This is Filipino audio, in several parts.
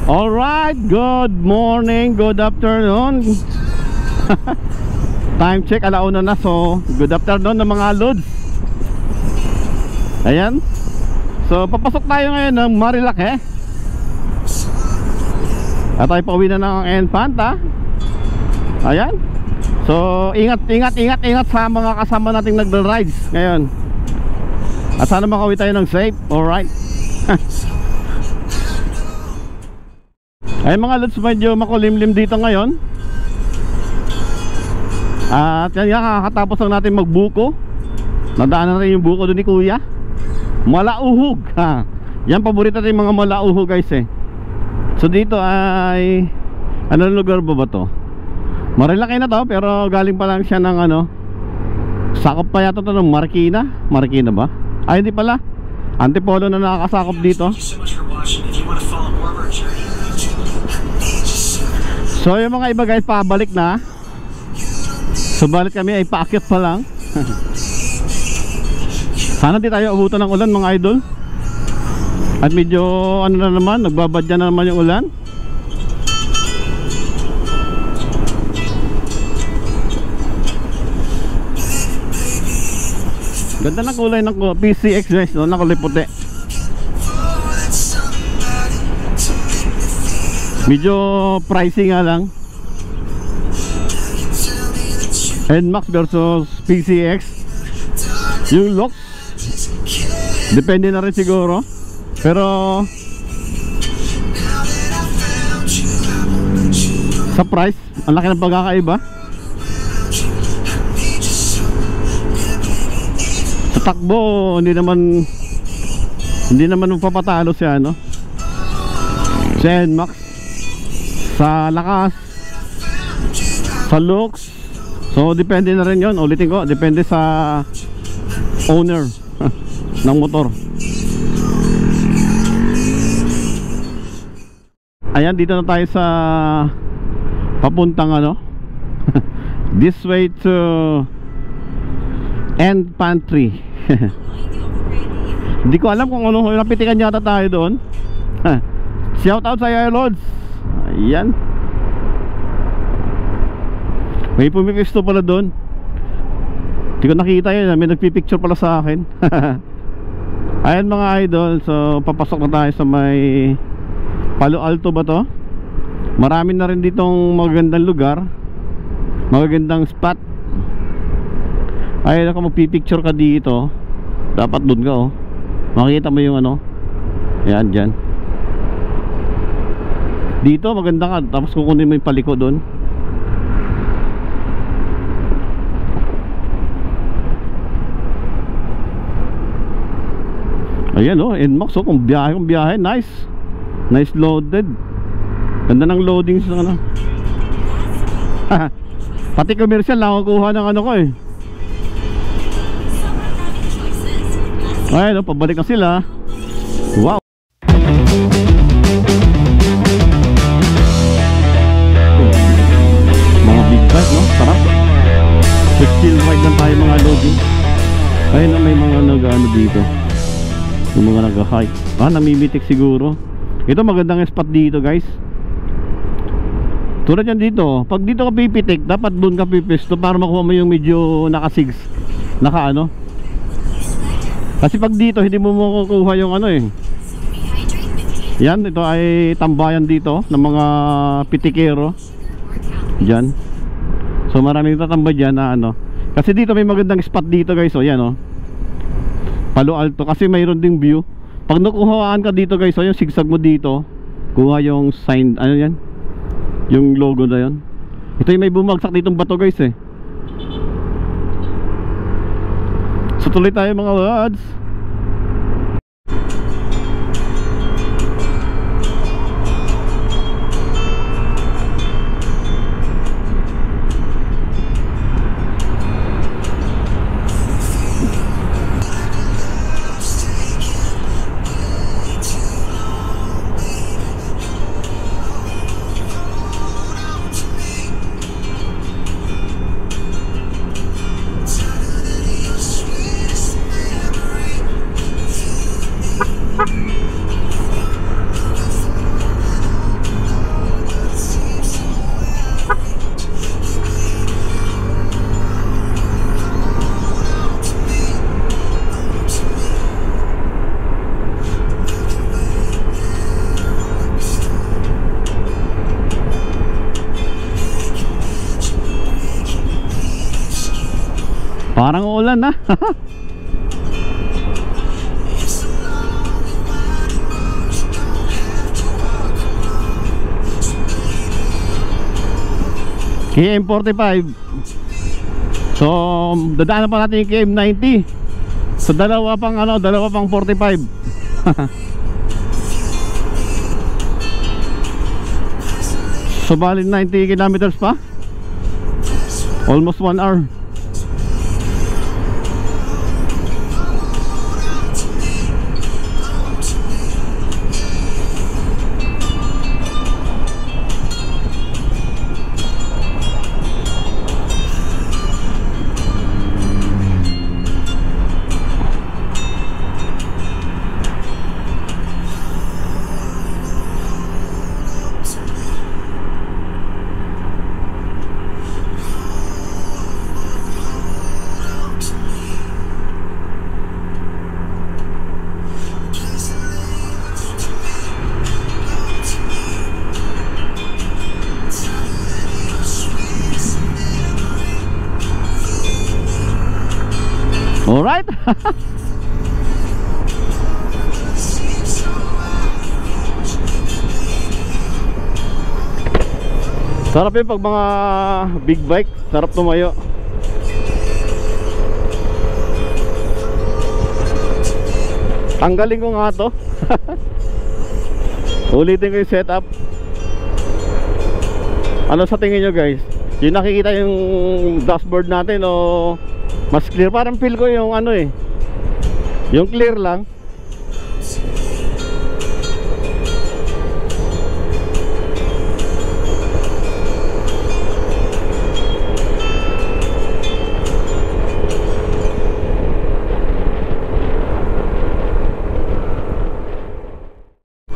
Alright, good morning, good afternoon. Time check, alauna na. So, good afternoon ng mga lods. Ayan. So, papasok tayo ngayon ng Marilake. At tayo pauwi na ng Enfanta. Ayan. So, ingat sa mga kasama nating nagda-rides ngayon. At sana makauwi tayo ng safe. Alright. Ay mga lods, medyo makulimlim dito ngayon. At yan nga, kakatapos lang natin magbuko. Nadaanan na rin yung buko doon ni Kuya. Malauhog ha. Yan, paborito natin mga malauhog guys eh. So dito ay anong lugar ba to? Marilake na to, pero galing pa lang siya ng ano, sakop pa yata to ng Marikina. Marikina ba? Ay hindi pala, Antipolo na nakakasakop dito. So yung mga iba guys, pabalik na. Subalit kami ay paakyat pa lang. Sana di tayo abutan ng ulan mga idol. At medyo ano na naman, nagbabadya na naman yung ulan. Ganda ng kulay ng PCX guys, no? Na kulay puti. Medyo pricey nga lang. NMAX versus PCX. Yung look depende na rin siguro. Pero sa price, ang laki ng pagkakaiba. Sa takbo, hindi naman magpapatalo siya, no? Si NMAX. Sa lakas, sa looks. So depende na rin yun. Ulitin ko, depende sa owner ng motor. Ayan, dito na tayo sa papuntang ano this way to Enfanta. Hindi ko alam kung ano, napitikan yata tayo doon. Shout out sa Airloads. Ayan. May pumipisto pala doon. Hindi ko nakita yun. May nagpipicture pala sa akin. Ayan mga idol. So papasok na tayo sa may Palo Alto ba to? Marami na rin ditong magagandang lugar, magagandang spot. Ay ako, magpipicture ka dito, dapat doon ka oh. Makikita mo yung ano. Ayan dyan. Dito maganda ka, tapos kukunin mo yung paliko doon. Ayan oh, NMAX oh, kung biyahe, nice. Nice loaded. Ganda ng loading sa ano. Pati commercial lang kukuha ng ano ko eh. Ayan oh, pabalik na sila. Wow. No? Sarap. Chill ride lang tayo mga loading. Ayun na, may mga nag-ano dito. Yung mga nag-hike. Namimitik siguro. Ito magandang spot dito guys. Tulad yan dito. Pag dito ka pipitik, dapat doon ka pipisto para makuha mo yung medyo naka-6. Naka-ano. Kasi pag dito hindi mo makukuha yung ano eh. Yan, ito ay tambayan dito ng mga pitikero. Diyan. So maraming tatambay dyan na ano. Kasi dito may magandang spot dito guys. O yan o, Palo Alto. Kasi mayroon ding view. Pag nakuhaan ka dito guys, o yung sigsag mo dito, kuha yung sign, ano yan, yung logo na yan. Ito yung may bumagsak ditong bato guys eh. So tuloy tayo mga lads. maulan na. KM45. So dadaanan pa natin yung KM90. So dalawa pang 45. So bali 90 kilometers pa. Almost 1 hour. Alright. Sarap yun pag mga big bike. Sarap tumayo. Tanggalin ko nga to. Ulitin ko yung setup. Ano sa tingin nyo guys? Yung nakikita yung dashboard natin o mas clear? Parang feel ko yung yung clear lang.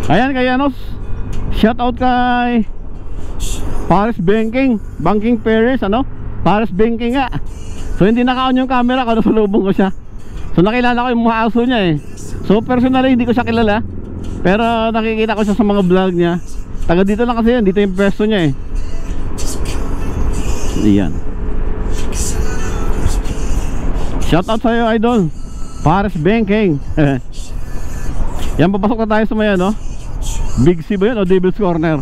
Ayan kay shout out kay Paris Banking Paris Paris Banking nga. So hindi naka-on yung camera ko, nasalubong ko siya. So nakilala ko yung mga aso niya eh. So personally hindi ko siya kilala, pero nakikita ko siya sa mga vlog niya. Taga dito lang kasi yan, dito yung pwesto niya eh. Ayan. Shout out sa'yo idol Paris Banking. Yan, papasok na tayo sa may Big C ba yun o Devil's Corner?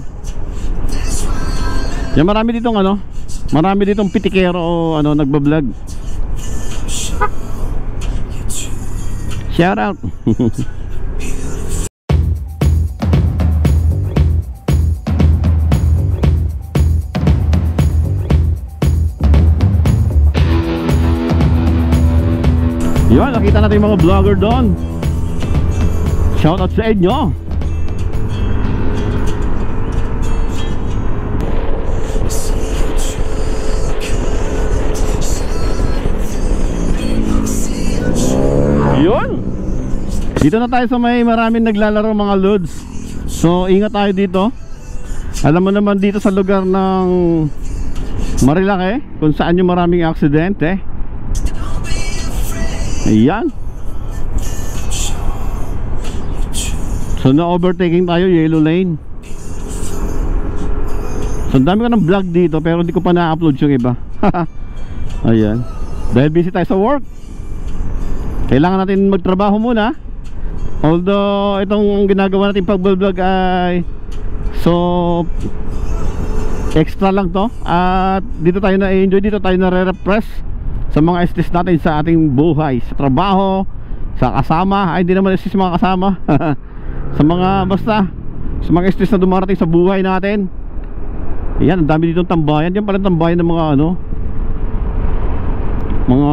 Yan, marami ditong marami ditong pitikero o nagbablog. Shout out. Yun, nakita natin yung mga vlogger doon. Shout out sa inyo. Yun. Dito na tayo sa may maraming naglalaro mga loads. So ingat tayo dito. Alam mo naman dito sa lugar ng Marilake kung saan yung maraming aksidente. Ayan. So na overtaking tayo, yellow lane. So dami ko ng vlog dito pero hindi ko pa na-upload yung iba. Ayan. Dahil busy tayo sa work, kailangan natin magtrabaho muna. Although itong ginagawa natin pag-vlog ay extra lang to. At dito tayo na-enjoy, dito tayo na-refresh sa mga stress natin sa ating buhay, sa trabaho, sa kasama. Ay hindi naman stress mga kasama. Sa mga sa mga stress na dumarating sa buhay natin. Ayan, ang dami ditong tambayan. Yan pala tambayan ng mga mga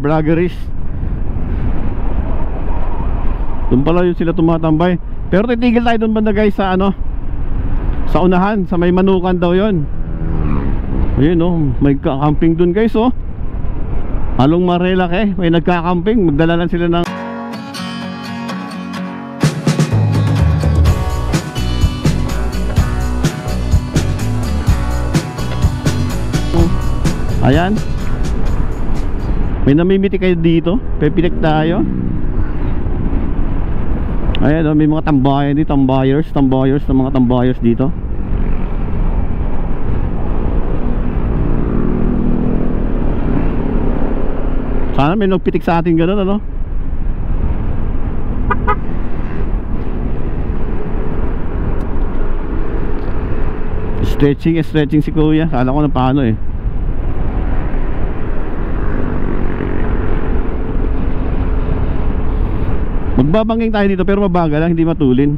vloggeries. Doon pala yun sila tumatambay. Pero titigil tayo doon banda guys sa sa unahan, sa may Manukan daw yun. Ayun may camping doon guys halong Marilake may nagka-camping. Magdala lang sila ng ayan. May namimiti kayo dito. Pepilik tayo. Ayan may mga tambayan dito. Tambayers ng mga tambayers dito. Sana may nagpitik sa atin ganun, ano? Stretching si kuya. Kala ko na paano eh. Magbabangking tayo dito pero mabagal lang, hindi matulin.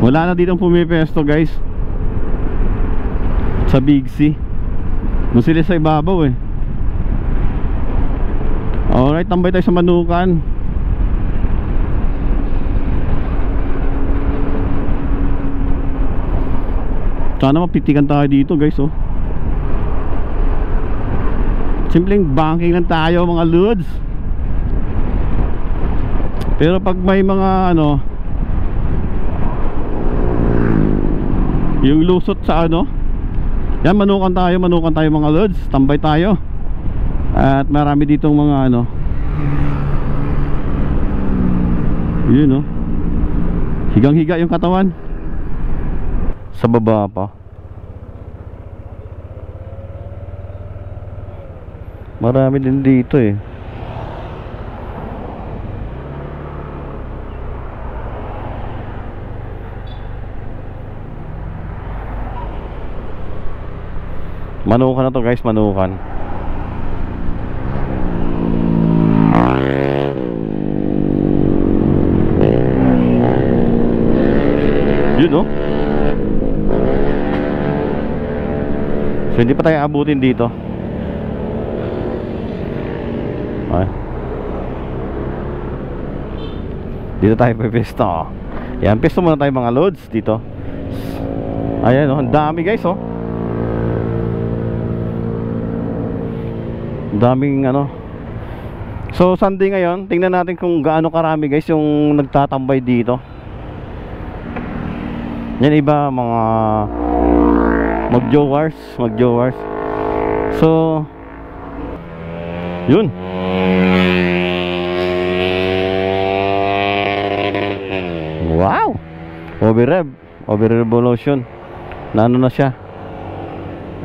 Wala na ditong pumipesto guys sa Big C. Doon sila sa ibabaw eh. Alright, tambay tayo sa Manukan. Sana mapitikan tayo dito guys, oh. Simpleng banking lang tayo mga lods. Pero pag may mga ano, yung lusot sa ano, yan, manukan tayo mga lods. Tambay tayo. At marami ditong mga ano, yun, oh. Higang-higa yung katawan. Sa baba pa. Marami din dito eh. Manukan na to guys, Manukan. Yun, no? So hindi pa tayo abutin dito. Ay. Dito tayo pepesto. Yan, pesto muna tayo mga loads dito. Ayan, oh, ang dami guys, oh. Daming ano. So Sunday ngayon, tingnan natin kung gaano karami guys yung nagtatambay dito. Yan, iba mga mag-jowers. So yun. Wow, over revolution na ano na siya.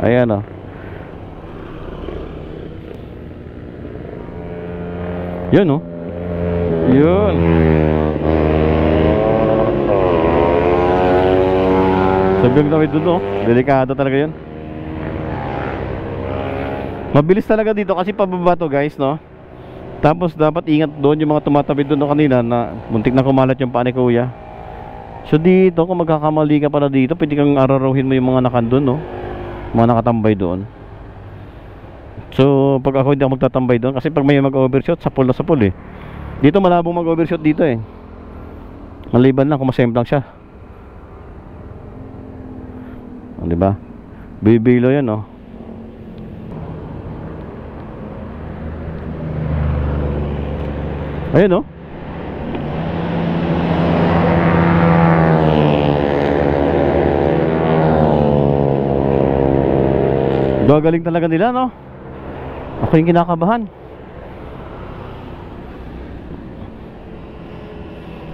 Ayan, oh. Yun, oh. Yun. Sabihan kami dun, oh. Delikado talaga yun. Mabilis talaga dito kasi pababa to guys, no. Tapos dapat ingat doon yung mga tumatabi doon kanina na muntik na kumalat yung paa ni kuya. So dito kung magkakamali ka pala dito, pwede kang ararawin mo yung mga nakandun, no. Mga nakatambay doon. So pag ako hindi ako magtatambay doon, kasi pag may mag-overshot, sapul na sapul eh. Dito malabong mag-overshot dito eh. Maliban lang kung masemplang siya. O, diba? Bibilo yan, oh. Ayun, oh. Gagaling talaga nila, no. Ako yung kinakabahan.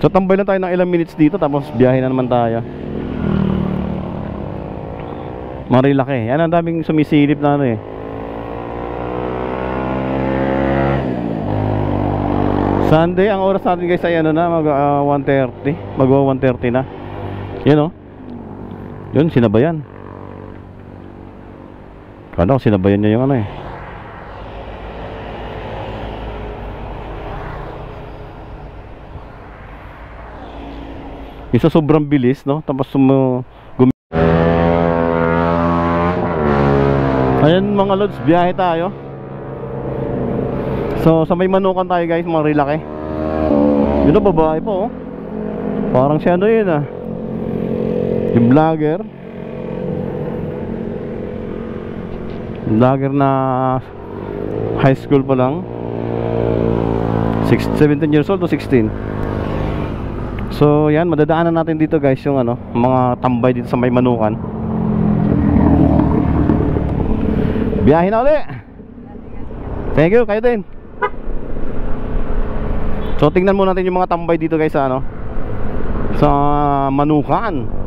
So tambay lang tayo ng ilang minutes dito, tapos biyahe na naman tayo. Marilaki. Yan, ang daming sumisilip na ano eh. Sunday, ang oras natin guys ay ano na, mag 1:30. Magwa 1:30 na. Yan, oh. Yun, sinabayan. Kala ko sinabayan niya yung ano eh. Isa sobrang bilis, no? Tapos ayan mga lods, biyahe tayo. So sa may Manukan tayo guys, Marilaki. Yun na, babae po, oh. Parang siya ano yun, ah, yung vlogger na high school pa lang, 17 years old o 16. So yan, madadaanan natin dito guys yung ano, mga tambay dito sa may Manukan. Biyahe na ulit. Thank you, kayo din. So tingnan muna natin yung mga tambay dito guys sa ano, sa Manukan.